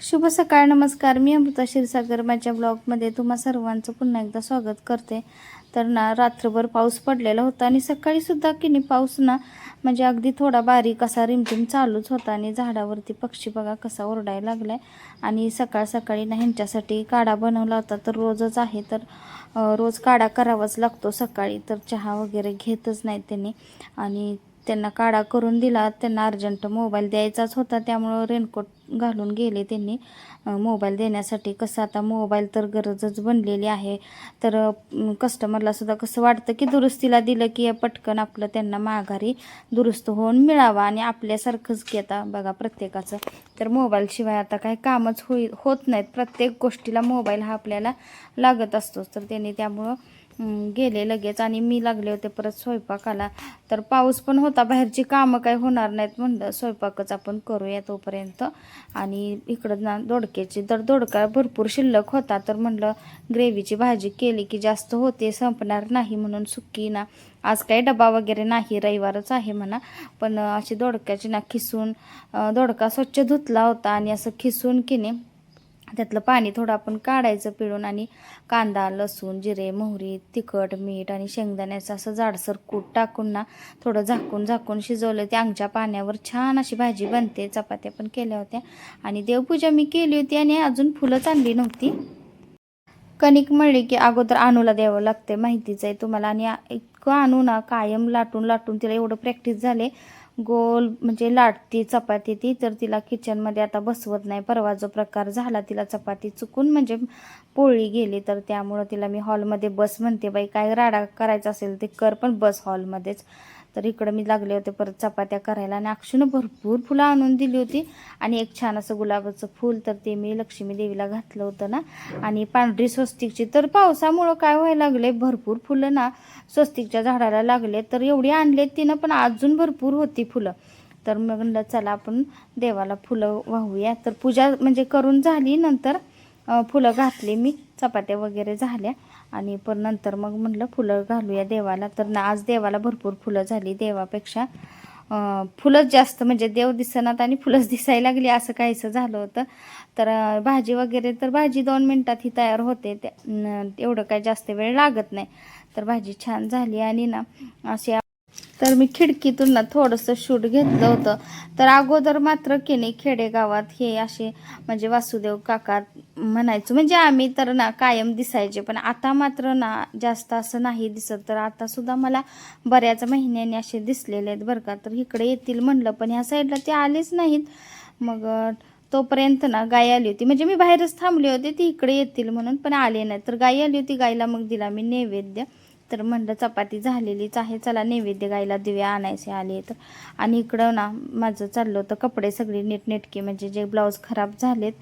शुभ सकाळ, नमस्कार. मी अमृता क्षीरसागर माझ्या ब्लॉगमध्ये तुम्हा सर्वांचं पुन्हा एकदा स्वागत करते. तर ना रात्रभर पाऊस पडलेला होता आणि सकाळीसुद्धा की नाही पाऊस ना म्हणजे अगदी थोडा बारीक असा रिमझिम चालूच होता आणि झाडावरती पक्षी बघा कसा ओरडायला लागलाय. आणि सकाळ सकाळी ना ह्यांच्यासाठी काढा बनवला होता, तर रोजच आहे तर रोज काढा करावाच लागतो सकाळी. तर चहा वगैरे घेतच नाही त्यांनी आणि त्यांना काढा करून दिला. त्यांना अर्जंट मोबाईल द्यायचाच होता, त्यामुळं रेनकोट घालून गेले त्यांनी मोबाईल देण्यासाठी. कसं आता मोबाईल तर गरजच बनलेली आहे. तर कस्टमरला सुद्धा कसं वाटतं की दुरुस्तीला दिलं की पटकन आपलं त्यांना माघारी दुरुस्त होऊन मिळावा. आणि आपल्यासारखंच की आता बघा प्रत्येकाचं तर मोबाईलशिवाय आता काही कामच होत नाहीत. प्रत्येक गोष्टीला मोबाईल हा आपल्याला लागत असतोच. तर त्यांनी त्यामुळं गेले लगेच आणि मी लागले होते परत स्वयंपाकाला. तर पाऊस पण होता, बाहेरची कामं काही होणार नाहीत, म्हणलं स्वयंपाकच आपण करूया तोपर्यंत. आणि इकडं ना दोडक्याची तर दोडका भरपूर शिल्लक होता, तर म्हणलं ग्रेव्हीची भाजी केली की जास्त होते, संपणार नाही म्हणून सुक्की ना. आज काही डबा वगैरे नाही, रविवारच आहे म्हणा. पण अशी दोडक्याची ना खिसून दोडका स्वच्छ धुतला होता आणि असं खिसून की नाही त्यातलं पाणी थोडं आपण काढायचं पिळून आणि कांदा, लसूण, जिरे, मोहरी, तिखट, मीठ आणि शेंगदाण्याचं असं जाडसर कूट टाकून ना थोडं झाकून झाकून शिजवलं. ते अंगच्या पाण्यावर छान अशी भाजी बनते. चपात्या पण केल्या होत्या आणि देवपूजा मी केली होती आणि अजून फुलंच आणली नव्हती. कणिक मळली की अगोदर आणूला द्यावं लागते, माहितीच आहे तुम्हाला. आणि इतकं आणू ना कायम लाटून लाटून तिला एवढं प्रॅक्टिस झाले. गोल म्हणजे लाटती चपाती ती, तर तिला किचनमध्ये आता बसवत नाही. परवा जो प्रकार झाला तिला चपाती चुकून म्हणजे पोळी गेली, तर त्यामुळं तिला मी हॉलमध्ये बस म्हणते. बाई काय राडा करायचा असेल ते कर, पण बस हॉलमध्येच. तर इकडं मी लागले होते परत चपात्या करायला आणि अक्षूनं भरपूर फुलं आणून दिली होती. आणि एक छान असं गुलाबाचं फूल, तर ते मी लक्ष्मी देवीला घातलं होतं ना. आणि पांढरी स्वस्तिकची तर पावसामुळं काय व्हायला लागले, भरपूर फुलं ना स्वस्तिकच्या झाडाला लागले. तर एवढी आणले तिनं, पण अजून भरपूर होती फुलं. तर मग म्हणलं चला आपण देवाला फुलं वाहूया. तर पूजा म्हणजे करून झाली, नंतर फुलं घातली मी, चपात्या वगैरे झाल्या आणि पण नंतर मग म्हटलं फुलं घालूया देवाला. तर ना आज देवाला भरपूर फुलं झाली, देवापेक्षा फुलंच जास्त, म्हणजे देव दिसनात आणि फुलंच दिसायला लागली असं काहीसं झालं होतं. तर भाजी वगैरे तर भाजी 2 मिनटात ही तयार होते, एवढं काय जास्त वेळ लागत नाही. तर भाजी छान झाली आणि ना अशी तर मी खिडकीतून ना थोडंसं शूट घेतलं होतं. तर अगोदर मात्र की नाही खेडेगावात हे असे म्हणजे वासुदेव काका म्हणायचो, म्हणजे आम्ही तर ना कायम दिसायचे. पण आता मात्र ना जास्त असं नाही दिसत. तर आता सुद्धा मला बऱ्याच महिन्यांनी असे दिसलेले आहेत बरं का. तर इकडे येतील म्हणलं, पण ह्या साईडला ते आलेच नाहीत. मग तोपर्यंत ना गाय आली होती, म्हणजे मी बाहेरच थांबले होते, ती इकडे येतील म्हणून, पण आले नाही. तर गाय आली होती, गायला मग दिला मी नैवेद्य. तर म्हणलं चपाती झालेलीच आहे, चला नैवेद्य गायला दिव्या आणायचे आले तर. आणि इकडं ना माझं चाललं होतं कपडे सगळे नीटनेटके, म्हणजे जे ब्लाऊज खराब झालेत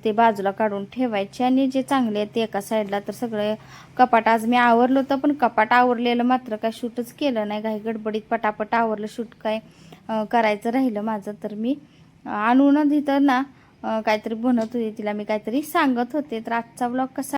ते बाजूला काढून ठेवायचे आणि जे चांगले आहेत ते एका साईडला. तर सगळे कपाट आज मी आवरलं होतं, पण कपाट आवरलेलं मात्र काय शूटच केलं नाही. काही गडबडीत पटापट आवरलं, शूट काय करायचं राहिलं माझं. तर मी आणून तिथं ना काहीतरी बनवत होते, तिला मी काहीतरी सांगत होते. तर आजचा ब्लॉग कसा